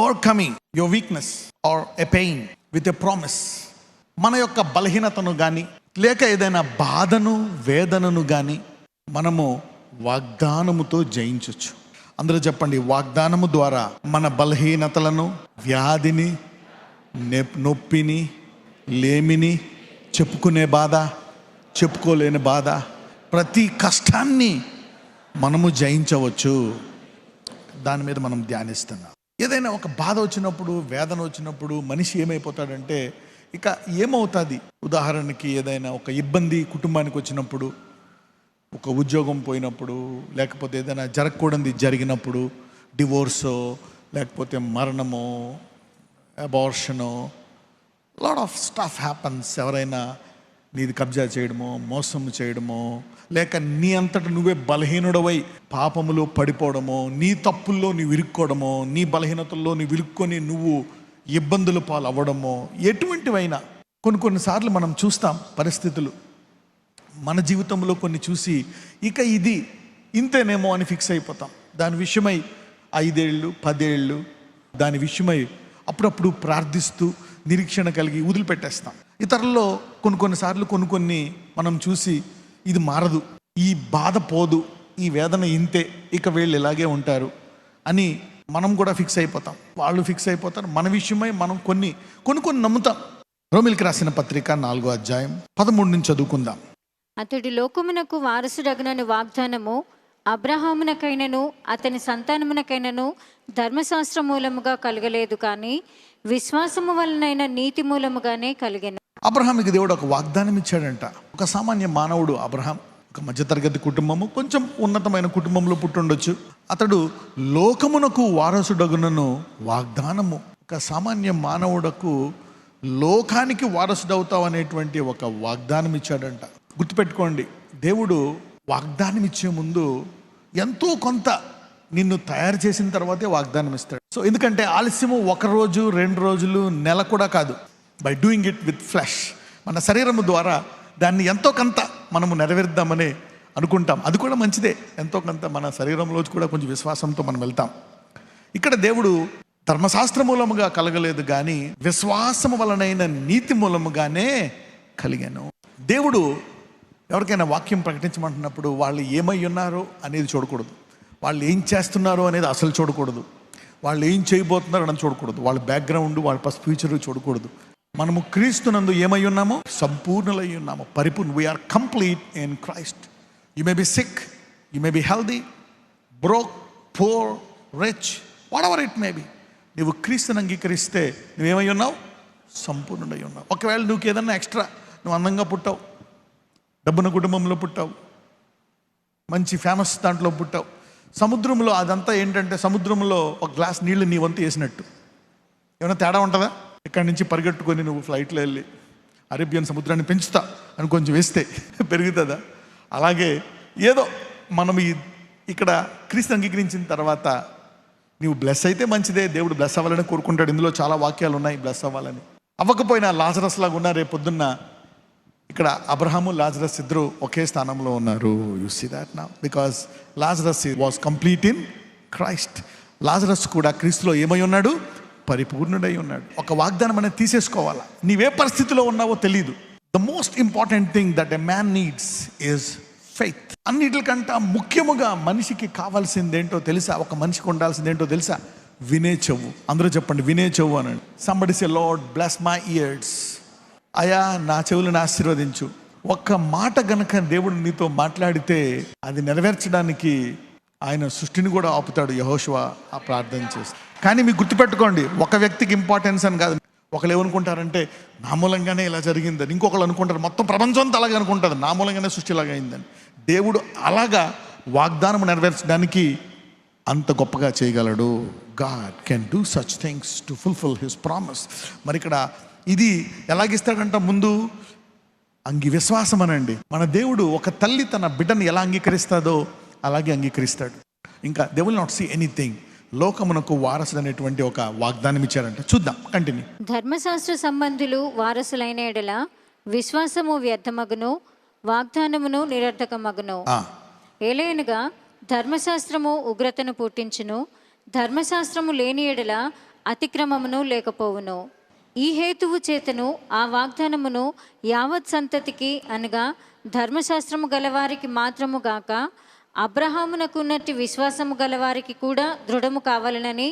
Overcoming your weakness are a pain with a promise. మన యొక్క బలహీనతను కానీ లేక ఏదైనా బాధను వేదనను కానీ మనము వాగ్దానముతో జయించవచ్చు. అందరూ చెప్పండి, వాగ్దానము ద్వారా మన బలహీనతలను, వ్యాధిని, నొప్పిని, లేమిని, చెప్పుకునే బాధ, చెప్పుకోలేని బాధ, ప్రతి కష్టాన్ని మనము జయించవచ్చు. దాని మీద మనం ధ్యానిస్తున్నాం. ఏదైనా ఒక బాధ వచ్చినప్పుడు, వేదన వచ్చినప్పుడు మనిషి ఏమైపోతాడంటే ఇక ఏమవుతుంది. ఉదాహరణకి ఏదైనా ఒక ఇబ్బంది కుటుంబానికి వచ్చినప్పుడు, ఒక ఉద్యోగం పోయినప్పుడు, లేకపోతే ఏదైనా జరగకూడదు జరిగినప్పుడు, డివోర్సో లేకపోతే మరణమో, అబార్షనో, లాట్ ఆఫ్ స్టఫ్ హ్యాపన్స్. ఎవరైనా నీది కబ్జా చేయడమో, మోసం చేయడమో, లేక నీ అంతట నువ్వే బలహీనుడవై పాపములో పడిపోవడమో, నీ తప్పుల్లో నువ్వు ఇరుక్కోవడమో, నీ బలహీనతల్లో నువ్వు ఇరుక్కొని నువ్వు ఇబ్బందుల పాలు అవ్వడమో, ఎటువంటివైనా కొన్నిసార్లు మనం చూస్తాం పరిస్థితులు మన జీవితంలో కొన్ని చూసి ఇక ఇది ఇంతేనేమో అని ఫిక్స్ అయిపోతాం. దాని విషయమై 5 ఏళ్ళు 10 ఏళ్ళు దాని విషయమై అప్పుడప్పుడు ప్రార్థిస్తూ నిరీక్షణ కలిగి వదిలిపెట్టేస్తాం. ఇతరుల్లో కొన్నిసార్లు కొన్ని మనం చూసి ఇది మారదు, ఈ బాధ పోదు, ఈ వేదన ఇంతే, ఇక వీళ్ళు ఇలాగే ఉంటారు అని మనం కూడా ఫిక్స్ అయిపోతాం. వాళ్ళు ఫిక్స్ అయిపోతారు. మన విషయమై మనం కొన్ని నమ్ముతాం. రోమిలికి రాసిన పత్రిక 4వ అధ్యాయం 13 నుంచి చదువుకుందాం. అతడు లోకమునకు వారసుడగునని వాగ్దానము అబ్రహామునకైనను అతని సంతానమునకైనను ధర్మశాస్త్ర మూలముగా కలగలేదు, కానీ విశ్వాసము వలనైన నీతి మూలముగానే కలిగెను. అబ్రహాముకి దేవుడు ఒక వాగ్దానం ఇచ్చాడంట. ఒక సామాన్య మానవుడు అబ్రహాం, ఒక మధ్యతరగతి కుటుంబము, కొంచెం ఉన్నతమైన కుటుంబంలో పుట్టుండొచ్చు. అతడు లోకమునకు వారసుడగునను వాగ్దానము, ఒక సామాన్య మానవుడకు లోకానికి వారసుడవుతావు అనేటువంటి ఒక వాగ్దానం ఇచ్చాడంట. గుర్తుపెట్టుకోండి, దేవుడు వాగ్దానం ఇచ్చే ముందు ఎంతో కొంత నిన్ను తయారు చేసిన తర్వాతే వాగ్దానం ఇస్తాడు. సో ఎందుకంటే ఆలస్యము 1 రోజు 2 రోజులు నెల కూడా కాదు. By doing it with flesh, మన శరీరము ద్వారా దాన్ని ఎంతో కొంత మనము నెరవేర్దామని అనుకుంటాం. అది కూడా మంచిదే. ఎంతో కొంత మన శరీరంలో కూడా కొంచెం విశ్వాసంతో మనం వెళ్తాం. ఇక్కడ దేవుడు ధర్మశాస్త్ర మూలముగా కలగలేదు, కానీ విశ్వాసము వలనైన నీతి మూలముగానే కలిగాను. దేవుడు ఎవరికైనా వాక్యం ప్రకటించమంటున్నప్పుడు వాళ్ళు ఏమై ఉన్నారో అనేది చూడకూడదు, వాళ్ళు ఏం చేస్తున్నారో అనేది అసలు చూడకూడదు, వాళ్ళు ఏం చేయబోతున్నారో అని చూడకూడదు, వాళ్ళ బ్యాక్గ్రౌండ్, వాళ్ళ ఫ్యూచర్ చూడకూడదు. మనము క్రీస్తునందు ఏమై ఉన్నాము? సంపూర్ణులై ఉన్నాము, పరిపూర్ణ. We are complete in Christ. You may be sick, you may be healthy, broke, poor, rich, whatever it may be. నువ్వు క్రీస్తుని అంగీకరిస్తే నువ్వేమై ఉన్నావు? సంపూర్ణుడై ఉన్నావు. ఒకవేళ నువ్వు ఏదన్నా ఎక్స్ట్రా, నువ్వు అందంగా పుట్టావు, డబ్బున కుటుంబంలో పుట్టావు, మంచి ఫేమస్ దాంట్లో పుట్టావు, సముద్రంలో అదంతా ఏంటంటే సముద్రంలో ఒక గ్లాస్ నీళ్లు నీ వంతు వేసినట్టు. ఏమైనా తేడా ఉంటుందా? ఇక్కడి నుంచి పరిగెట్టుకొని నువ్వు ఫ్లైట్లో వెళ్ళి అరేబియన్ సముద్రాన్ని పెంచుతా అని కొంచెం వేస్తే పెరుగుతుందా? అలాగే ఏదో మనం ఇక్కడ క్రీస్తు అంగీకరించిన తర్వాత నువ్వు బ్లెస్ అయితే మంచిదే, దేవుడు బ్లెస్ అవ్వాలని కోరుకుంటాడు. ఇందులో చాలా వాక్యాలు ఉన్నాయి బ్లెస్ అవ్వాలని. అవ్వకపోయినా లాజరస్ లాగా ఉన్నా రేపు పొద్దున్న ఇక్కడ అబ్రహాము లాజరస్ ఇద్దరు ఒకే స్థానంలో ఉన్నారు. You see that now, because Lazarus was complete in Christ. Lazarus కూడా క్రీస్తులో ఏమై ఉన్నాడు? పరిపూర్ణుడై ఉన్నాడు. ఒక వాగ్దానం అనేది తీసేసుకోవాలా. నీవే పరిస్థితిలో ఉన్నావో తెలియదు. The most important thing that a man needs is faith. అన్నిటికంటే ముఖ్యముగా మనిషికి కావాల్సింది ఏంటో తెలుసా? ఒక మనిషికి ఉండాల్సింది ఏంటో తెలుసా? వినే చెవు. అందరూ చెప్పండి, వినే చెవు అనండి. Somebody say, lord bless my years. అయా నా చెవులను ఆశీర్వదించు. ఒక్క మాట గనక దేవుడు నీతో మాట్లాడితే అది నెరవేర్చడానికి ఆయన సృష్టిని కూడా ఆపుతాడు. యెహోషువ ఆ ప్రార్థన చేసి. కానీ మీకు గుర్తుపెట్టుకోండి, ఒక వ్యక్తికి ఇంపార్టెన్స్ అని కాదు. ఒకళ్ళు ఏమనుకుంటారంటే నా మూలంగానే ఇలా జరిగిందని, ఇంకొకళ్ళు అనుకుంటారు మొత్తం ప్రపంచం అంతా అలాగే అనుకుంటారు, నా మూలంగానే సృష్టి ఇలాగ అయిందని. దేవుడు అలాగా వాగ్దానం నెరవేర్చడానికి అంత గొప్పగా చేయగలడు. God can do such things to fulfil his promise. మరి ఇక్కడ ఇది ఎలాగిస్తాడంట? ముందు విశ్వాసం అనండి. మన దేవుడు ఒక తల్లి తన బిడ్డను ఎలా అంగీకరిస్తాడో అలాగే అంగీకరిస్తాడు. ఇంకా they will not see anything. లోకమునకు వారసుడు అనేటువంటి ఒక వాగ్దానం ఇచ్చారంట. చూద్దాం, కంటిన్యూ. ధర్మశాస్త్ర సంబంధులు వారసులైన ఎడల విశ్వాసము వ్యర్థమగును, వాగ్దానమును నిరర్థకమగును. ఏలయనగా ధర్మశాస్త్రము ఉగ్రతను పుట్టించును, ధర్మశాస్త్రము లేని ఎడల అతిక్రమమును లేకపోవును. ఈ హేతువు చేతను ఆ వాగ్దానమును యావత్ సంతతికి అనగా ధర్మశాస్త్రము గలవారికి మాత్రము గాక అబ్రహామునకు ఉన్నట్టి విశ్వాసము గలవారికి కూడా దృఢము కావాలనని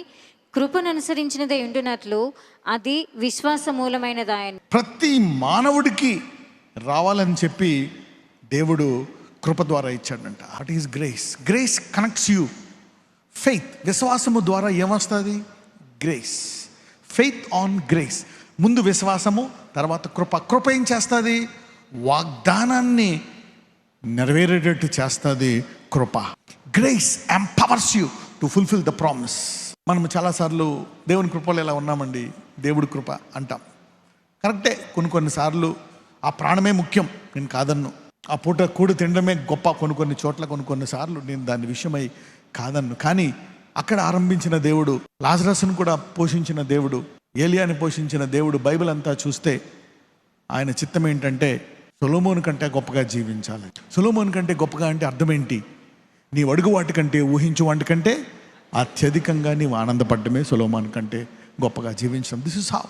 కృపను అనుసరించినదే ఉండునట్లు అది విశ్వాస మూలమైనదాయను. ప్రతి మానవుడికి రావాలని చెప్పి దేవుడు కృప ద్వారా ఇచ్చాడంట. What is grace? Grace connects you. Faith, విశ్వాసము ద్వారా ఏమొస్తుంది? గ్రేస్. Faith on grace. ముందు విశ్వాసము, తర్వాత కృప. కృప ఏం చేస్తుంది? వాగ్దానాన్ని నెరవేరేటట్టు చేస్తుంది కృప. Grace empowers you to fulfil the promise. మనం చాలాసార్లు దేవుని కృపలో ఎలా ఉన్నామండి, దేవుడి కృప అంటాం. కరెక్టే, కొన్నిసార్లు ఆ ప్రాణమే ముఖ్యం, నేను కాదన్ను. ఆ పూట కూడి తినడమే గొప్ప కొన్ని చోట్ల, కొన్నిసార్లు నేను దాని విషయమై కాదన్ను. కానీ అక్కడ ఆరంభించిన దేవుడు, లాజరస్ను కూడా పోషించిన దేవుడు, ఏలియాని పోషించిన దేవుడు, బైబిల్ అంతా చూస్తే ఆయన చిత్తం ఏంటంటే సొలొమోను కంటే గొప్పగా జీవించాలి. సొలొమోను కంటే గొప్పగా అంటే అర్థం ఏంటి? నీవు అడుగు వాటికంటే, ఊహించు వాటికంటే అత్యధికంగా నీవు ఆనందపడ్డమే సొలొమోను కంటే గొప్పగా జీవించడం. This is how.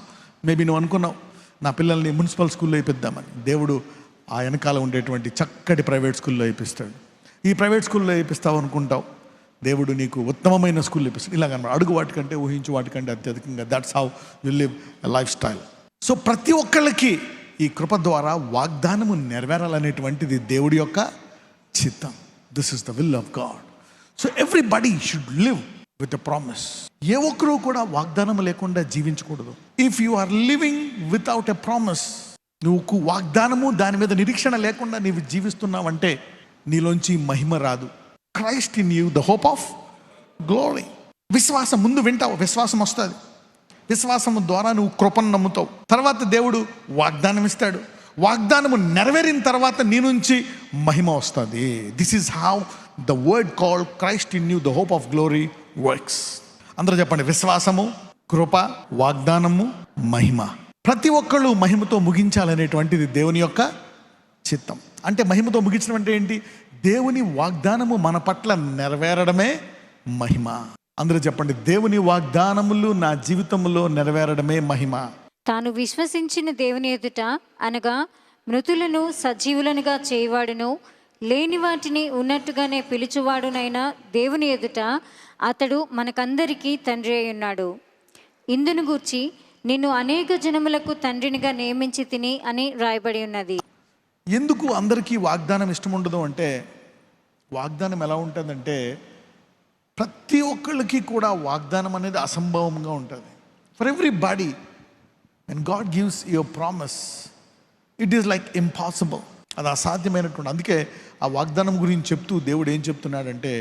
మేబీ నువ్వు అనుకున్నావు నా పిల్లల్ని మున్సిపల్ స్కూల్లో వేయిద్దామని. దేవుడు ఆ వెనకాల ఉండేటువంటి చక్కటి ప్రైవేట్ స్కూల్లో వేయిస్తాడు. ఈ ప్రైవేట్ స్కూల్లో వేయిస్తావు అనుకుంటావు, దేవుడు నీకు ఉత్తమమైన స్కూల్ వేయిస్తాడు. ఇలాగన్నమాట, అడుగు వాటికంటే, ఊహించు వాటికంటే అత్యధికంగా. That's how you live a life style. So ప్రతి ఒక్కళ్ళకి ఈ కృప ద్వారా వాగ్దానము నెరవేరాలనేటువంటిది దేవుడి యొక్క చిత్తం. This is the will of God. So everybody should live with a promise. ఏ ఒక్కరూ కూడా వాగ్దానం లేకుండా జీవించకూడదు. If you are living without a promise, నువ్వు వాగ్దానము దాని మీద నిరీక్షణ లేకుండా నీవు జీవిస్తున్నావంటే నీలోంచి మహిమ రాదు. Christ in you the hope of glory. విశ్వాసం ముందు వింటావు, విశ్వాసం వస్తుంది. విశ్వాసం ద్వారా నువ్వు కృపను నమ్ముతావు. తర్వాత దేవుడు వాగ్దానం ఇస్తాడు. వాగ్దానము నెరవేరిన తర్వాత నీ నుంచి మహిమ వస్తుంది. This is how the word called Christ in you the hope of glory works. అందరూ చెప్పండి, విశ్వాసము, కృప, వాగ్దానము, మహిమ. ప్రతి ఒక్కళ్ళు మహిమతో ముగించాలనేటువంటిది దేవుని యొక్క చిత్తం. అంటే మహిమతో ముగించడం అంటే ఏంటి? దేవుని వాగ్దానము మన పట్ల నెరవేరడమే మహిమ. అందరూ చెప్పండి, దేవుని వాగ్దానములు నా జీవితంలో నెరవేరడమే మహిమ. తాను విశ్వసించిన దేవుని ఎదుట అనగా మృతులను సజీవులనుగా చేయవాడును, లేని వాటిని ఉన్నట్టుగానే పిలుచువాడునైనా దేవుని ఎదుట అతడు మనకందరికీ తండ్రి అయి ఉన్నాడు. ఇందును గూర్చి నిన్ను అనేక జనములకు తండ్రినిగా నియమించి తిని అని రాయబడి ఉన్నది. ఎందుకు అందరికీ వాగ్దానం ఇష్టం ఉండదు అంటే, వాగ్దానం ఎలా ఉంటుందంటే ప్రతి ఒక్కళ్ళకి కూడా వాగ్దానం అనేది అసంభవంగా ఉంటుంది. For everybody when God gives you a promise, it is like impossible. అది అసాధ్యమైనటువంటి. అందుకే ఆ వాగ్దానం గురించి చెప్తూ దేవుడు ఏం చెప్తున్నాడంటే,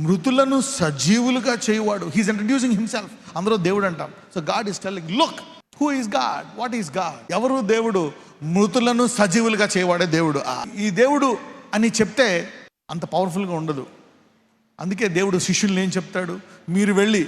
మృతులను సజీవులుగా చేయవాడు. He's introducing himself. అందరూ దేవుడు అంటాం. So God is telling, look who is God, what is God. ఎవరు దేవుడు? మృతులను సజీవులుగా చేయవాడే దేవుడు. ఈ దేవుడు అని చెప్తే అంత పవర్ఫుల్గా ఉండదు. అందుకే దేవుడు శిష్యుల్ని ఏం చెప్తాడు? మీరు వెళ్ళి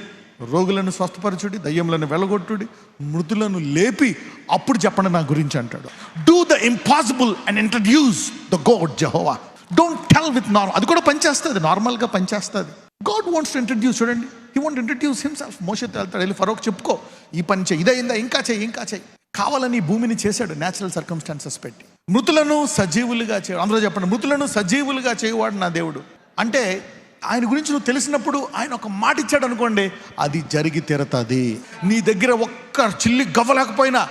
రోగులను స్వస్థపరచుడి, దయ్యములను వెళ్ళగొట్టుడి, మృతులను లేపి అప్పుడు చెప్పండి నా గురించి అంటాడు. Do the impossible and introduce the God Jehovah. Don't tell with normal. అది కూడా పనిచేస్తుంది, నార్మల్గా పనిచేస్తుంది. God wants to introduce. చూడండి, హీ వాంట్ ఇంట్రడ్యూస్ హిమ్సెల్ఫ్. మోషేతో వెళ్తాడు, వెళ్ళి ఫరోకి చెప్పుకో, ఈ పని చేయి, ఇదైందా, ఇంకా చేయి, ఇంకా చేయి. కావాలని భూమిని చేశాడు న్యాచురల్ సర్కమ్స్టాన్సెస్ పెట్టి. మృతులను సజీవులుగా చేయడు. అందరూ చెప్పండి, మృతులను సజీవులుగా చేయవాడు నా దేవుడు. అంటే ఆయన గురించి నువ్వు తెలిసినప్పుడు ఆయన ఒక మాట ఇచ్చాడు అనుకోండి, అది జరిగి తీరుతుంది. నీ దగ్గర ఒక్క చిల్లి గవ్వలేకపోయినా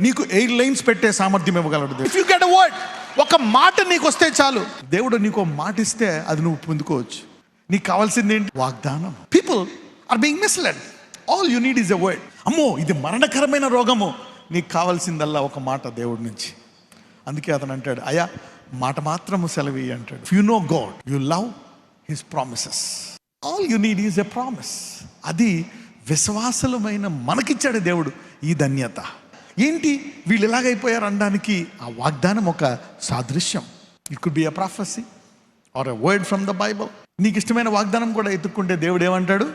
నీకు 8 లైన్స్ పెట్టే సామర్థ్యం ఇవ్వగలడు. If you get a word, ఒక మాట నీకు వస్తే చాలు. దేవుడు నీకు మాట ఇస్తే అది నువ్వు పొందుకోవచ్చు. నీకు కావాల్సింది ఏంటి? వాగ్దానం. People are being misled. All you need is a word. అమ్మో ఇది మరణకరమైన రోగము. నీకు కావాల్సిందల్లా ఒక మాట దేవుడి నుంచి. అందుకే అతను అంటాడు, అయ్యా మాట మాత్రము సెలవి అంటాడు. If you know God, you love his promises. All you need is a promise. అది విశ్వాసులమైన మనకిచ్చాడు దేవుడు ఈ ధన్యత. ఏంటి వీళ్ళు ఎలాగైపోయారు అనడానికి ఆ వాగ్దానం ఒక సాదృశ్యం. It could be a prophecy or a word from the Bible. నీకు ఇష్టమైన వాగ్దానం కూడా ఎత్తుక్కుంటే దేవుడు ఏమంటాడు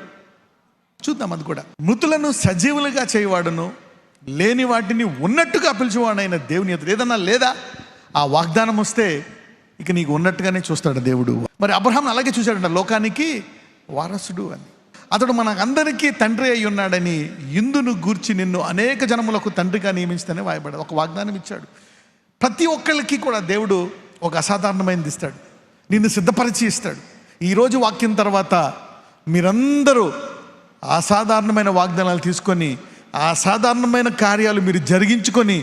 చూద్దాం. అది కూడా, మృతులను సజీవులుగా చేయవాడును, లేని వాటిని ఉన్నట్టుగా పిలిచేవాడైన దేవుని ఎదురు. ఏదన్నా లేదా ఆ వాగ్దానం వస్తే ఇక నీకు ఉన్నట్టుగానే చూస్తాడు దేవుడు. మరి అబ్రహాం అలాగే చూశాడంట, లోకానికి వారసుడు అని. అతడు మనకందరికీ తండ్రి అయి ఉన్నాడని ఇందును గూర్చి నిన్ను అనేక జనములకు తండ్రిగా నియమించుతనే వాయబడ్డాడు. ఒక వాగ్దానం ఇచ్చాడు. ప్రతి ఒక్కళ్ళకి కూడా దేవుడు ఒక అసాధారణమైనది ఇస్తాడు, నిన్ను సిద్ధపరిచి ఇస్తాడు. ఈరోజు వాక్యం తర్వాత మీరందరూ అసాధారణమైన వాగ్దానాలు తీసుకొని అసాధారణమైన కార్యాలు మీరు జరిగించుకొని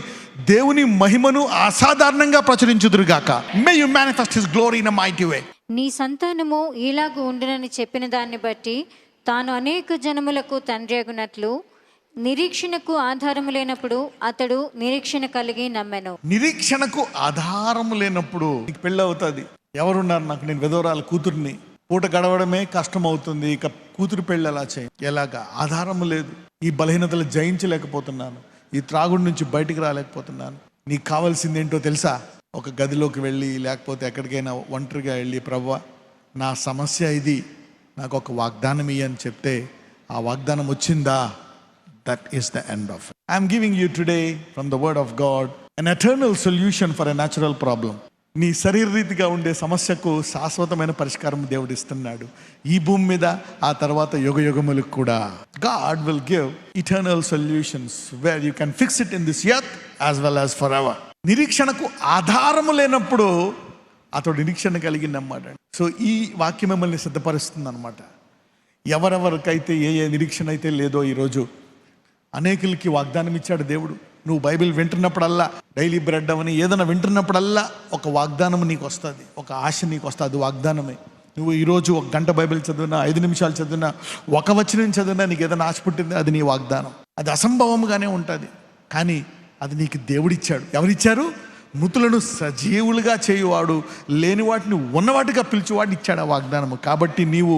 దేవుని మహిమను అసాధారణంగా ప్రచురించుదురుగాక. May you manifest his glory in a mighty way. నీ సంతానము ఇలాగూ ఉండునని చెప్పిన దాన్ని బట్టి తాను అనేక జనములకు తండ్రి అగునట్లు నిరీక్షణకు ఆధారము లేనప్పుడు అతడు నిరీక్షణ కలిగి నమ్మెను. నిరీక్షణకు ఆధారము లేనప్పుడు నీకు పెళ్ళి అవుతుంది. ఎవరున్నారు నాకు, నేను విధవరాలు కూతుర్ని, పూట గడవడమే కష్టం అవుతుంది, ఇక కూతురు పెళ్ళి ఎలా చేయి, ఎలాగా ఆధారము లేదు. ఈ బలహీనతలు జయించలేకపోతున్నాను, ఈ త్రాగుడి నుంచి బయటికి రాలేకపోతున్నాను. నీకు కావాల్సింది ఏంటో తెలుసా? ఒక గదిలోకి వెళ్ళి లేకపోతే ఎక్కడికైనా ఒంటరిగా వెళ్ళి, ప్రభువా నా సమస్య ఇది, నాకు ఒక వాగ్దానం ఇయ్యని చెప్తే ఆ వాగ్దానం వచ్చిందా, that is the end of it. I am giving you today from the word of God an eternal solution for a natural problem. నీ శరీరరీతిగా ఉండే సమస్యకు శాశ్వతమైన పరిష్కారం దేవుడు ఇస్తున్నాడు ఈ భూమి మీద, ఆ తర్వాత యుగ యుగములకు కూడా. God will give eternal solutions where you can fix it in this earth as well as forever. నిరీక్షణకు ఆధారము లేనప్పుడు అతడు నిరీక్షణ కలిగి నమ్మాడు. సో ఈ వాక్యం మిమ్మల్ని సిద్ధపరుస్తుంది అనమాట. ఎవరెవరికైతే ఏ నిరీక్షణ అయితే లేదో ఈరోజు అనేకులకి వాగ్దానం ఇచ్చాడు దేవుడు. నువ్వు బైబిల్ వింటున్నప్పుడల్లా, డైలీ బ్రెడ్ అవని ఏదైనా వింటున్నప్పుడల్లా ఒక వాగ్దానం నీకు వస్తుంది, ఒక ఆశ నీకు వస్తుంది. అది వాగ్దానమే. నువ్వు ఈరోజు 1 గంట బైబిల్ చదివినా, 5 నిమిషాలు చదివినా, ఒక వచనం చదివినా నీకు ఏదైనా ఆశ పుట్టింది, అది నీ వాగ్దానం. అది అసంభవంగానే ఉంటుంది, కానీ అది నీకు దేవుడిచ్చాడు. ఎవరిచ్చారు? మృతులను సజీవులుగా చేయువాడు, లేని వాటిని ఉన్నవాటిగా పిలిచేవాడు ఇచ్చాడు ఆ వాగ్దానము. కాబట్టి నీవు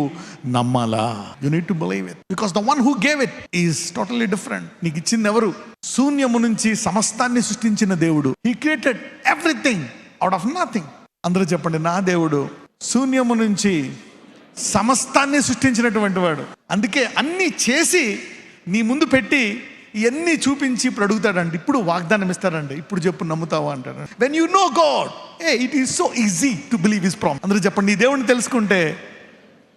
నమ్మాలా. You need to believe it because the one who gave it is totally different. నీకు ఇచ్చింది ఎవరు? శూన్యము నుంచి సమస్తాన్ని సృష్టించిన దేవుడు. He created everything out of nothing. అందరూ చెప్పండి, నా దేవుడు శూన్యము నుంచి సమస్తాన్ని సృష్టించినటువంటి వాడు. అందుకే అన్నీ చేసి నీ ముందు పెట్టి ఇవన్నీ చూపించి ఇప్పుడు అడుగుతాడండి, ఇప్పుడు వాగ్దానం ఇస్తాడండి, ఇప్పుడు చెప్పు నమ్ముతావా అంటాడు. When you know God, it is so easy to believe his promise. అందరూ చెప్పండి, ఈ దేవుడిని తెలుసుకుంటే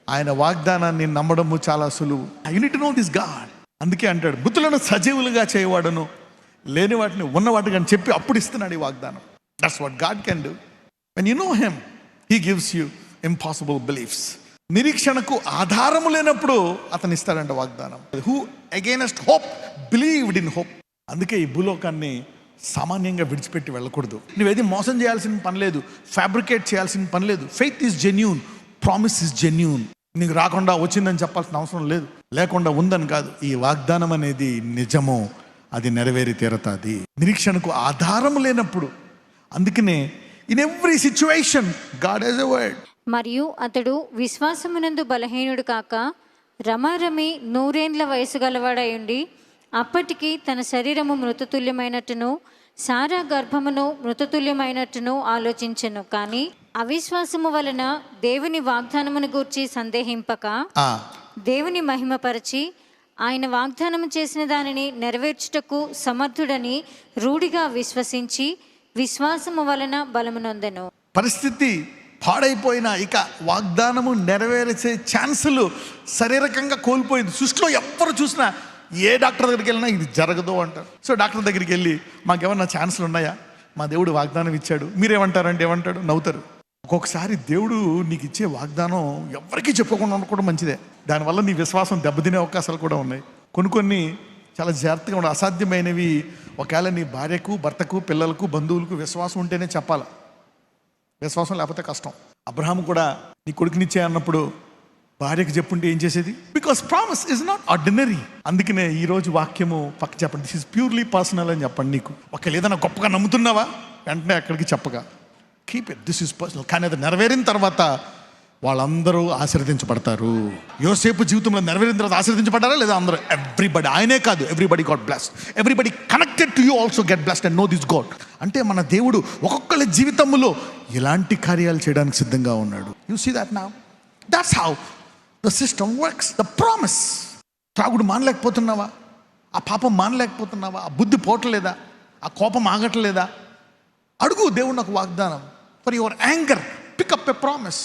ఆయన వాగ్దానాన్ని నమ్మడము చాలా సులువు. You need to know this God. అందుకే అంటాడు, మృతులను సజీవులుగా చేయవాడును, లేని వాటిని ఉన్నవాటిగా అని చెప్పి అప్పుడు ఇస్తున్నాడు ఈ వాగ్దానం. That's what God can do. When you know him, he gives you impossible beliefs. నిరీక్షణకు ఆధారము లేనప్పుడు అతను ఇస్తాడంట వాగ్దానం. Who against hope believed in hope. అందుకే ఈ భూలోకాన్ని సామాన్యంగా విడిచిపెట్టి వెళ్ళకూడదు. నువ్వేది మోసం చేయాల్సిన పని లేదు, ఫ్యాబ్రికేట్ చేయాల్సిన పని లేదు. Faith is genuine, promise is genuine. నీకు రాకుండా వచ్చిందని చెప్పాల్సిన అవసరం లేదు, లేకుండా ఉందని కాదు. ఈ వాగ్దానం అనేది నిజము, అది నెరవేరి తీరతాది. నిరీక్షణకు ఆధారం లేనప్పుడు. అందుకనే in every situation God has a word. మరియు అతడు విశ్వాసమునందు బలహీనుడు కాక రమారమి 100 ఏండ్ల వయసు గలవాడై ఉండి అప్పటికి తన శరీరము మృతతుల్యమైనట్టును సారా గర్భమును మృతతుల్యమైనట్టును ఆలోచించెను. కానీ అవిశ్వాసము వలన దేవుని వాగ్దానమును గూర్చి సందేహింపక దేవుని మహిమపరచి ఆయన వాగ్దానము చేసిన దానిని నెరవేర్చుటకు సమర్థుడని రూఢిగా విశ్వసించి విశ్వాసము వలన బలమునొందెను. పరిస్థితి పాడైపోయినా ఇక వాగ్దానము నెరవేర్చే ఛాన్సులు శారీరకంగా కోల్పోయింది. సృష్టిలో ఎవరు చూసినా ఏ డాక్టర్ దగ్గరికి వెళ్ళినా ఇది జరగదు అంటారు. సో డాక్టర్ దగ్గరికి వెళ్ళి మాకేమన్నా ఛాన్సులు ఉన్నాయా, మా దేవుడు వాగ్దానం ఇచ్చాడు, మీరేమంటారంటే ఏమంటాడు? నవ్వుతారు. ఒక్కొక్కసారి దేవుడు నీకు ఇచ్చే వాగ్దానం ఎవరికీ చెప్పకుండా ఉండడం మంచిదే. దానివల్ల నీ విశ్వాసం దెబ్బతినే అవకాశాలు కూడా ఉన్నాయి. కొన్ని చాలా జాగ్రత్తగా ఉండాలి. అసాధ్యమైనవి ఒకవేళ నీ భార్యకు, భర్తకు, పిల్లలకు, బంధువులకు విశ్వాసం ఉంటేనే చెప్పాలి. విశ్వాసం లేకపోతే కష్టం. అబ్రహాము కూడా నీ కొడుకునిచ్చే అన్నప్పుడు భార్యకు చెప్పుంటే ఏం చేసేది? Because promise is not ordinary. అందుకనే ఈరోజు వాక్యము పక్క చెప్పండి, దిస్ ఇస్ ప్యూర్లీ పర్సనల్ అని చెప్పండి. నీకు ఒకవేళ ఏదైనా గొప్పగా నమ్ముతున్నావా వెంటనే అక్కడికి చెప్పగా keep it, this is personal. కానీ అది నెరవేరిన తర్వాత వాళ్ళందరూ ఆశీర్వదించబడతారు. యోసేపు జీవితంలో నెరవేరిన తర్వాత ఆశీర్వదించబడ్డారా లేదా? అందరూ, ఎవ్రీబడి. ఆయనే కాదు, everybody got blessed. Everybody connected to you also get blessed and know this God. అంటే మన దేవుడు ఒక్కొక్కరి జీవితంలో ఇలాంటి కార్యాలు చేయడానికి సిద్ధంగా ఉన్నాడు. You see that now. That's how the system works. The promise. త్రాగుడు మానలేకపోతున్నావా? ఆ పాపం మానలేకపోతున్నావా? ఆ బుద్ధి పోవట్లేదా? ఆ కోపం ఆగట్లేదా? అడుగు దేవుడు నాకు వాగ్దానం. For your anger pickup a promise.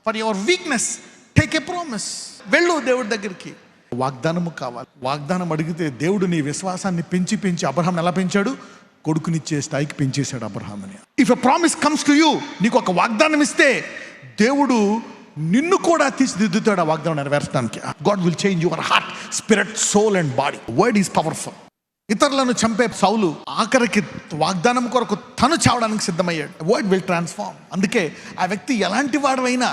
For your weakness, take a promise. వెళ్ళు దేవుడి దగ్గరికి. వాగ్దానము కావాలి. వాగ్దానం అడిగితే దేవుడు నీ విశ్వాసాన్ని పెంచి పెంచి అబ్రహాం ఎలా పెంచాడు? కొడుకునిచ్చే స్థాయికి పెంచేశాడు అబ్రహాంని. If a promise comes to you, నీకు ఒక వాగ్దానం ఇస్తే దేవుడు నిన్ను కూడా తీర్చిదిద్దుతాడు ఆ వాగ్దానం నెరవేర్చడానికి. God will change your heart, spirit, soul and body. Word is powerful. ఇతరులను చంపే సౌలు ఆఖరికి వాగ్దానం కొరకు తను చావడానికి సిద్ధమయ్యాడు. Word will transform. అందుకే ఆ వ్యక్తి ఎలాంటి వాడవైనా,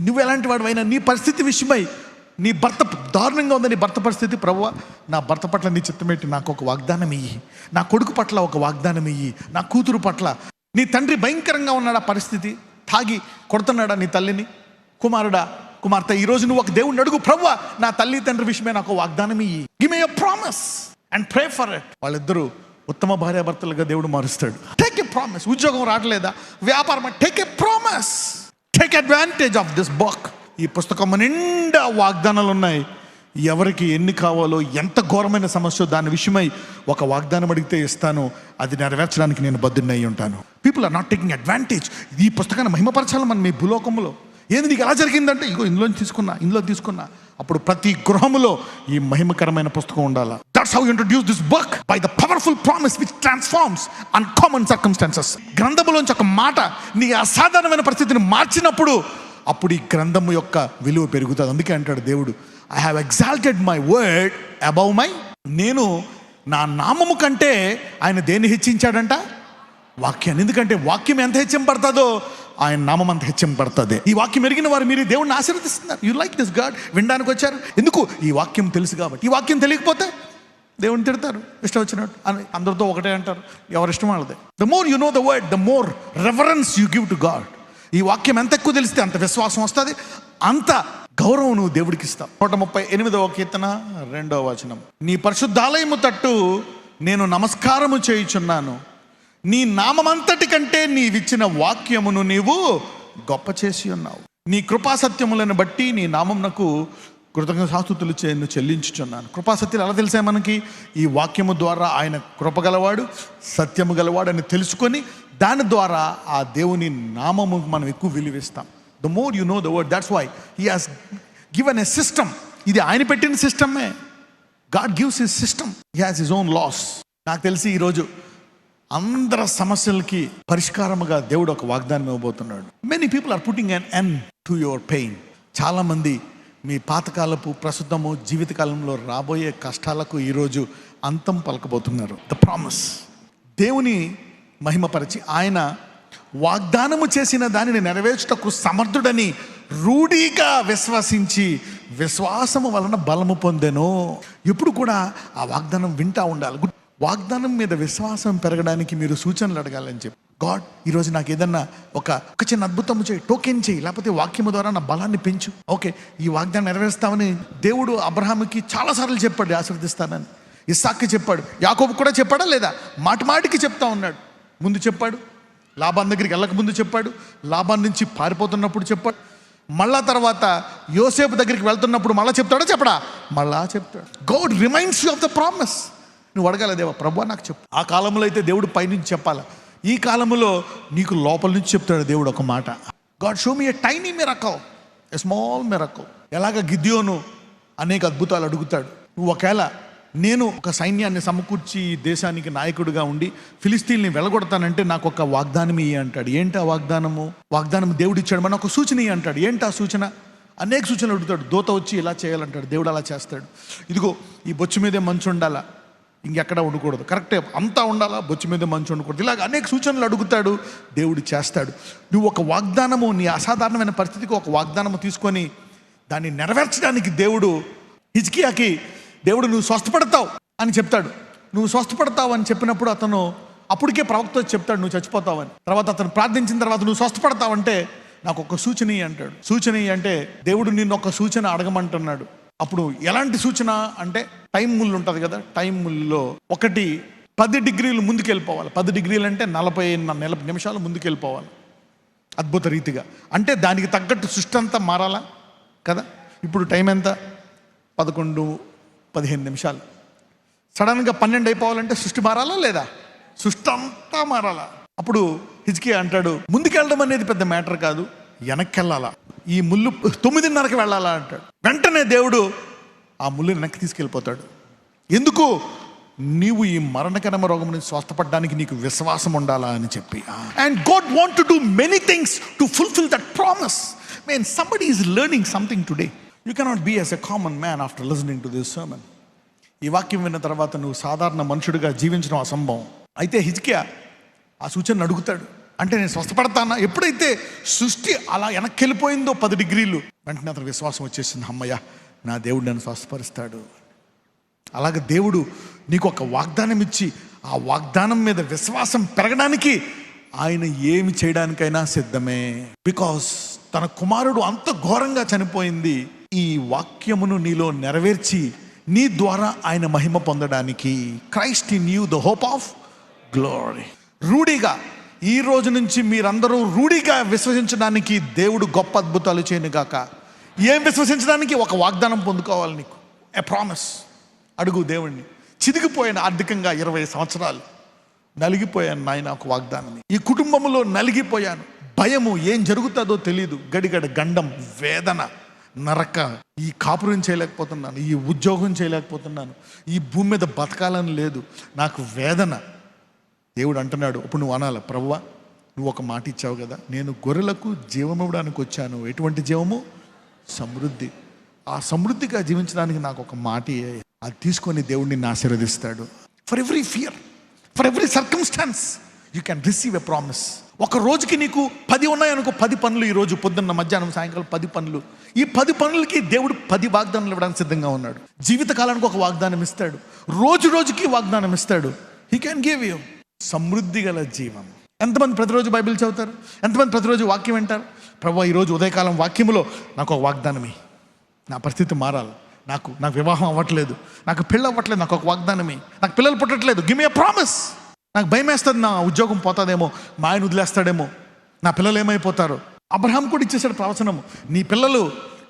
నువ్వు ఎలాంటి వాడవైనా, నీ పరిస్థితి విషయమై, నీ భర్త దారుణంగా ఉంది నీ భర్త పరిస్థితి, ప్రభువా నా భర్త పట్ల నీ చిత్తమేంటి, నాకు ఒక వాగ్దానం ఇయ్యి. నా కొడుకు పట్ల ఒక వాగ్దానం ఇయ్యి. నా కూతురు పట్ల. నీ తండ్రి భయంకరంగా ఉన్నాడా పరిస్థితి, తాగి కొడుతున్నాడా నీ తల్లిని, కుమారుడా కుమార్తె, ఈరోజు నువ్వు ఒక దేవుడిని అడుగు, ప్రభువా నా తల్లి తండ్రి విషయమే నాకు వాగ్దానం ఇయ్యి. Give me a promise and pray for it. వాళ్ళిద్దరూ ఉత్తమ భార్యాభర్తలుగా దేవుడు మారుస్తాడు. Take a promise. ఉద్యోగం రావట్లేదా, వ్యాపారం, take a promise. Take advantage of this book. ఈ పుస్తకం నిండా వాగ్దానాలు ఉన్నాయి. ఎవరికి ఎన్ని కావాలో, ఎంత ఘోరమైన సమస్య దాని విషయమై ఒక వాగ్దానం అడిగితే ఇస్తాను, అది నెరవేర్చడానికి నేను బద్దుని అయి ఉంటాను. People are not taking advantage. ఈ పుస్తకాన్ని మహిమపరచాలి మనం మీ భూలోకంలో. ఏంది నీకు ఎలా జరిగిందంటే, ఇగో ఇందులో తీసుకున్నా. అప్పుడు ప్రతి గృహములో ఈ మహిమకరమైన పుస్తకం ఉండాలి. That's how you introduce this book, by the powerful promise which transforms uncommon circumstances. గ్రంథములోంచి ఒక మాట నీ అసాధారణమైన పరిస్థితిని మార్చినప్పుడు అప్పుడు ఈ గ్రంథము యొక్క విలువ పెరుగుతుంది. అందుకే అంటాడు దేవుడు, I have exalted my word above my. నేను నా నామము కంటే ఆయన దేన్ని హెచ్చించాడంట? వాక్యాన్ని. ఎందుకంటే వాక్యం ఎంత హెచ్చింపడుతుందో ఆయన నామం అంత హెచ్చింపడుతుంది. ఈ వాక్యం ఎరిగిన వారు మీరు దేవుడిని ఆశీర్వదిస్తున్నారు. You like this God. వినడానికి వచ్చారు ఎందుకు? ఈ వాక్యం తెలుసు కాబట్టి. ఈ వాక్యం తెలియకపోతే దేవుడిని తిడతారు, ఇష్టం వచ్చినట్టు అని అందరితో ఒకటే అంటారు. ఎవరి ఇష్టం వాళ్ళదే. The more you know the word, the more reverence you give to God. ఈ వాక్యం ఎంత ఎక్కువ తెలిస్తే అంత విశ్వాసం వస్తుంది, అంత గౌరవం నువ్వు దేవుడికి ఇస్తావు. 138వ కీర్తన 2వ వచనం, నీ పరిశుద్ధాలయము తట్టు నేను నమస్కారము చేయుచున్నాను, నీ నామమంతటి కంటే నీవిచ్చిన వాక్యమును నీవు గొప్ప చేసి ఉన్నావు. నీ కృపాసత్యములను బట్టి నీ నామమునకు కృతజ్ఞతాస్తుతులు చెల్లించుచున్నాను. కృపాసత్యాలు ఎలా తెలిసే మనకి? ఈ వాక్యము ద్వారా ఆయన కృపగలవాడు, సత్యము గలవాడు అని తెలుసుకొని దాని ద్వారా ఆ దేవుని నామము మనం ఎక్కువ విలువిస్తాం. The more you know the word, that's why he has given a system. ఇది ఆయన పెట్టిన సిస్టమే. God gives his system, he has his own laws. నాకు తెలిసి ఈరోజు అందరి సమస్యలకి పరిష్కారముగా దేవుడు ఒక వాగ్దానం ఇవ్వబోతున్నాడు. Many people are putting an end to your pain. చాలామంది మీ పాతకాలపు, ప్రస్తుతము, జీవితకాలంలో రాబోయే కష్టాలకు ఈరోజు అంతం పలకబోతున్నారు. The promise. దేవుని మహిమపరిచి ఆయన వాగ్దానము చేసిన దానిని నెరవేర్చుటకు సమర్థుడని రూఢిగా విశ్వసించి విశ్వాసము వలన బలము పొందెను. ఎప్పుడు కూడా ఆ వాగ్దానం వింటా ఉండాలి. వాగ్దానం మీద విశ్వాసం పెరగడానికి మీరు సూచనలు అడగాలని చెప్పి, గాడ్ ఈరోజు నాకు ఏదన్నా ఒక చిన్న అద్భుతము చేయి, టోకెన్ చేయి, లేకపోతే వాక్యము ద్వారా నా బలాన్ని పెంచు. ఓకే, ఈ వాగ్దానం నెరవేరుస్తామని దేవుడు అబ్రహాముకి చాలాసార్లు చెప్పాడు, ఆశీర్వదిస్తానని. ఇస్సాక్కి చెప్పాడు, యాకోబు కూడా చెప్పాడా లేదా? మాటికి చెప్తా ఉన్నాడు. ముందు చెప్పాడు, లాబాన్ దగ్గరికి వెళ్ళక ముందు చెప్పాడు, లాబాన్ నుంచి పారిపోతున్నప్పుడు చెప్పాడు, మళ్ళా తర్వాత యోసేపు దగ్గరికి వెళ్తున్నప్పుడు మళ్ళీ చెప్తాడా చెప్పడా? మళ్ళా చెప్తాడు. God reminds you of the promise. నువ్వు అడగాల, దేవా ప్రభువా నాకు చెప్పు. ఆ కాలంలో అయితే దేవుడు పైనుంచి చెప్పాలి, ఈ కాలంలో నీకు లోపల నుంచి చెప్తాడు దేవుడు ఒక మాట. God show me a tiny miracle, a small miracle. ఎలాగ గిద్యోను అనేక అద్భుతాలు అడుగుతాడు. నువ్వు ఒకవేళ నేను ఒక సైన్యాన్ని సమకూర్చి దేశానికి నాయకుడిగా ఉండి ఫిలిస్తీన్ని వెళ్ళగొడతానంటే నాకు ఒక వాగ్దానం ఇయ్యి అంటాడు. ఏంటి ఆ వాగ్దానము? వాగ్దానం దేవుడు ఇచ్చాడు, మన ఒక సూచన ఇయ్యి అంటాడు. ఏంటి ఆ సూచన? అనేక సూచనలు అడుగుతాడు. దూత వచ్చి ఇలా చేయాలంటాడు, దేవుడు అలా చేస్తాడు. ఇదిగో ఈ బొచ్చు మీదే మంచు ఉండాలా, ఇంకెక్కడ ఉండకూడదు, కరెక్టే అంతా ఉండాలా, బొచ్చు మీద మంచు ఉండకూడదు. ఇలాగ అనేక సూచనలు అడుగుతాడు, దేవుడు చేస్తాడు. నువ్వు ఒక వాగ్దానము, నీ అసాధారణమైన పరిస్థితికి ఒక వాగ్దానము తీసుకొని దాన్ని నెరవేర్చడానికి దేవుడు హిజ్కియాకి దేవుడు నువ్వు స్వస్థపడతావు అని చెప్తాడు. నువ్వు స్వస్థపడతావు అని చెప్పినప్పుడు అతను అప్పటికే ప్రవక్త చెప్తాడు నువ్వు చచ్చిపోతావని. తర్వాత అతను ప్రార్థించిన తర్వాత నువ్వు స్వస్థపడతావంటే నాకు ఒక సూచన అంటే, సూచన అంటే దేవుడు నిన్ను ఒక సూచన అడగమంటున్నాడు. అప్పుడు ఎలాంటి సూచన అంటే, టైం ముళ్ళు ఉంటుంది కదా, టైం ముళ్ళలో ఒకటి 10 డిగ్రీలు ముందుకు వెళ్ళిపోవాలి. 10 డిగ్రీలు అంటే 40 నిమిషాలు ముందుకు వెళ్ళిపోవాలి అద్భుత రీతిగా. అంటే దానికి తగ్గట్టు సృష్టి అంతా మారాలా కదా. ఇప్పుడు టైం ఎంత? 11-15 నిమిషాలు. సడన్గా 12 అయిపోవాలంటే సృష్టి మారాలా లేదా? సృష్టి అంతా మారాలా. అప్పుడు హిజ్కియా అంటాడు, ముందుకెళ్ళడం అనేది పెద్ద మ్యాటర్ కాదు, వెనక్కి వెళ్ళాలా. ఈ ముళ్ళు 9:30కి వెళ్ళాలా అంటాడు. వెంటనే దేవుడు ఆ ముళ్ళుని వెనక్కి తీసుకెళ్ళిపోతాడు. ఎందుకు? నీవు ఈ మరణకరమ రోగం నుంచి స్వస్థపడడానికి నీకు విశ్వాసం ఉండాలా అని చెప్పి. And God want to do many things to fulfil that promise. Mean somebody is learning something today. You cannot be as a common man after listening to this sermon. ఈ వాక్యం విన్న తర్వాత నువ్వు సాధారణ మనుషుడిగా జీవించడం అసంభవం. అయితే హిజ్కియా ఆ సూచనను అడుగుతాడు. అంటే నేను స్వస్థపడతానా? ఎప్పుడైతే సృష్టి అలా వెనక్కి వెళ్ళిపోయిందో 10 డిగ్రీలు, వెంటనే అతను విశ్వాసం వచ్చేసింది. అమ్మయ్య, నా దేవుడు నన్ను స్వస్థపరుస్తాడు. అలాగే దేవుడు నీకు ఒక వాగ్దానం ఇచ్చి ఆ వాగ్దానం మీద విశ్వాసం పెరగడానికి ఆయన ఏమి చేయడానికైనా సిద్ధమే. బికాస్ తన కుమారుడు అంత ఘోరంగా చనిపోయింది ఈ వాక్యమును నీలో నెరవేర్చి నీ ద్వారా ఆయన మహిమ పొందడానికి. Christ in you the hope of glory. రూఢిగా ఈ రోజు నుంచి మీరందరూ రూఢిగా విశ్వసించడానికి దేవుడు గొప్ప అద్భుతాలు చేయను గాక. ఏం విశ్వసించడానికి? ఒక వాగ్దానం పొందుకోవాలి నీకు. A promise. అడుగు దేవుణ్ణి. చిదిగిపోయాను ఆర్థికంగా 20 సంవత్సరాలు, నలిగిపోయాను నాయన ఒక వాగ్దానం. ఈ కుటుంబంలో నలిగిపోయాను, భయము, ఏం జరుగుతుందో తెలియదు, గడిగడ గండం, వేదన, నరక, ఈ కాపురం చేయలేకపోతున్నాను, ఈ ఉద్యోగం చేయలేకపోతున్నాను, ఈ భూమి మీద బతకాలని లేదు, నాకు వేదన. దేవుడు అంటున్నాడు, ఇప్పుడు నువ్వు అనాలి, ప్రభువా నువ్వు ఒక మాట ఇచ్చావు కదా, నేను గొర్రెలకు జీవం ఇవ్వడానికి వచ్చాను. ఎటువంటి జీవము? సమృద్ధి. ఆ సమృద్ధిగా జీవించడానికి నాకు ఒక మాట ఇయ్యి. అది తీసుకొని దేవుడు నిన్ను ఆశీర్వదిస్తాడు. For every fear, for every circumstances you can receive a promise. ఒక రోజుకి నీకు 10 ఉన్నాయనుకో, 10 పనులు. ఈరోజు పొద్దున్న, మధ్యాహ్నం, సాయంకాలం 10 పనులు. ఈ 10 పనులకి దేవుడు 10 వాగ్దానాలు ఇవ్వడానికి సిద్ధంగా ఉన్నాడు. జీవితకాలానికి ఒక వాగ్దానం ఇస్తాడు, రోజు రోజుకి వాగ్దానం ఇస్తాడు. హీ క్యాన్ గివ్ యూ సమృద్ధి గల జీవం. ఎంతమంది ప్రతిరోజు బైబిల్ చదువుతారు? ఎంతమంది ప్రతిరోజు వాక్యం వింటారు? ప్రభువా ఈరోజు ఉదయకాలం వాక్యములో నాకు ఒక వాగ్దానమే, నా పరిస్థితి మారాలి, నాకు వివాహం అవ్వట్లేదు, నాకు పెళ్ళి అవ్వట్లేదు, నాకు ఒక వాగ్దానమే, నాకు పిల్లలు పుట్టట్లేదు, గివ్ మీ ఎ ప్రామిస్. నాకు భయం వేస్తుంది, నా ఉద్యోగం పోతాదేమో, మా ఆయన వదిలేస్తాడేమో, నా పిల్లలు ఏమైపోతారు. అబ్రహాం కూడా ఇచ్చేసాడు ప్రవచనము, నీ పిల్లలు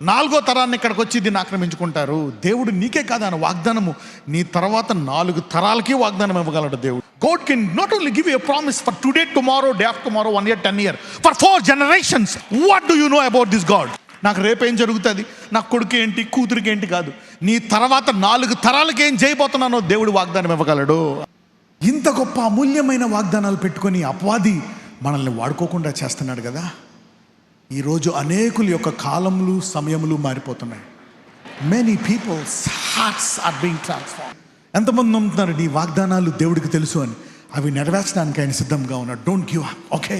4వ తరాన్ని ఇక్కడికి వచ్చి దీన్ని ఆక్రమించుకుంటారు. దేవుడు నీకే కాదు ఆయన వాగ్దానము, నీ తర్వాత 4 తరాలకి వాగ్దానం ఇవ్వగలడు దేవుడు. God can not only give you a promise for today, tomorrow, day after tomorrow, 1 year, 10 years, for 4 generations. What do you know about this God? నాకు రేపేం జరుగుతుంది, నాకు కొడుకు ఏంటి, కూతురికి ఏంటి కాదు, నీ తర్వాత 4 తరాలకి ఏం చేయబోతున్నానో దేవుడు వాగ్దానం ఇవ్వగలడు. ఇంత గొప్ప అమూల్యమైన వాగ్దానాలు పెట్టుకొని అపవాది మనల్ని వాడుకోకుండా చేస్తున్నాడు కదా. ఈరోజు అనేకుల యొక్క కాలములు, సమయములు మారిపోతున్నాయి. Many people's hearts are being transform. ఎంతమంది నమ్ముతున్నారు నీ వాగ్దానాలు దేవుడికి తెలుసు అని? అవి నెరవేర్చడానికి ఆయన సిద్ధంగా ఉన్నాడు. Don't give up. ఓకే,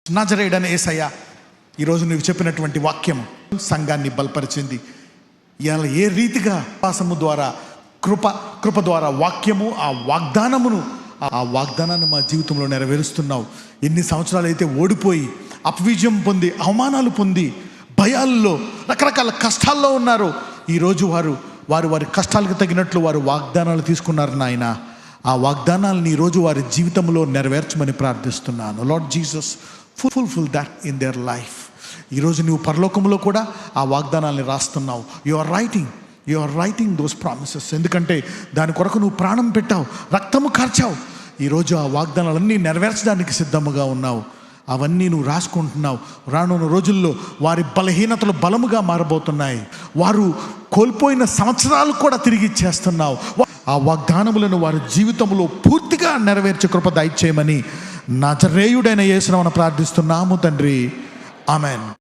నజరేయుడైన యేసయ్య, ఈరోజు నువ్వు చెప్పినటువంటి వాక్యం సంఘాన్ని బలపరిచింది. ఇవాళ ఏ రీతిగా విశ్వాసము ద్వారా, కృప ద్వారా వాక్యము, ఆ వాగ్దానాన్ని మా జీవితంలో నెరవేరుస్తున్నావు. ఎన్ని సంవత్సరాలు అయితే ఓడిపోయి, అపవిజయం పొంది, అవమానాలు పొంది, భయాల్లో, రకరకాల కష్టాల్లో ఉన్నారు, ఈరోజు వారి కష్టాలకు తగినట్లు వారు వాగ్దానాలు తీసుకున్నారు నాయన. ఆ వాగ్దానాలను ఈరోజు వారి జీవితంలో నెరవేర్చమని ప్రార్థిస్తున్నాను. Lord Jesus, fulfil that in their life. ఈరోజు నువ్వు పరలోకంలో కూడా ఆ వాగ్దానాన్ని రాస్తున్నావు. You are writing those promises. ఎందుకంటే దాని కొరకు నువ్వు ప్రాణం పెట్టావు, రక్తము కార్చావు. ఈరోజు ఆ వాగ్దానాలన్నీ నెరవేర్చడానికి సిద్ధముగా ఉన్నావు. అవన్నీ నువ్వు రాసుకుంటున్నావు. రానున్న రోజుల్లో వారి బలహీనతలు బలముగా మారబోతున్నాయి. వారు కోల్పోయిన సంవత్సరాలు కూడా తిరిగి ఇచ్చేస్తున్నావు. ఆ వాగ్దానములను వారి జీవితంలో పూర్తిగా నెరవేర్చే కృప దయచేయమని నజరేయుడైన యేసు నామమున ప్రార్థిస్తున్నాము తండ్రి. ఆమెన్.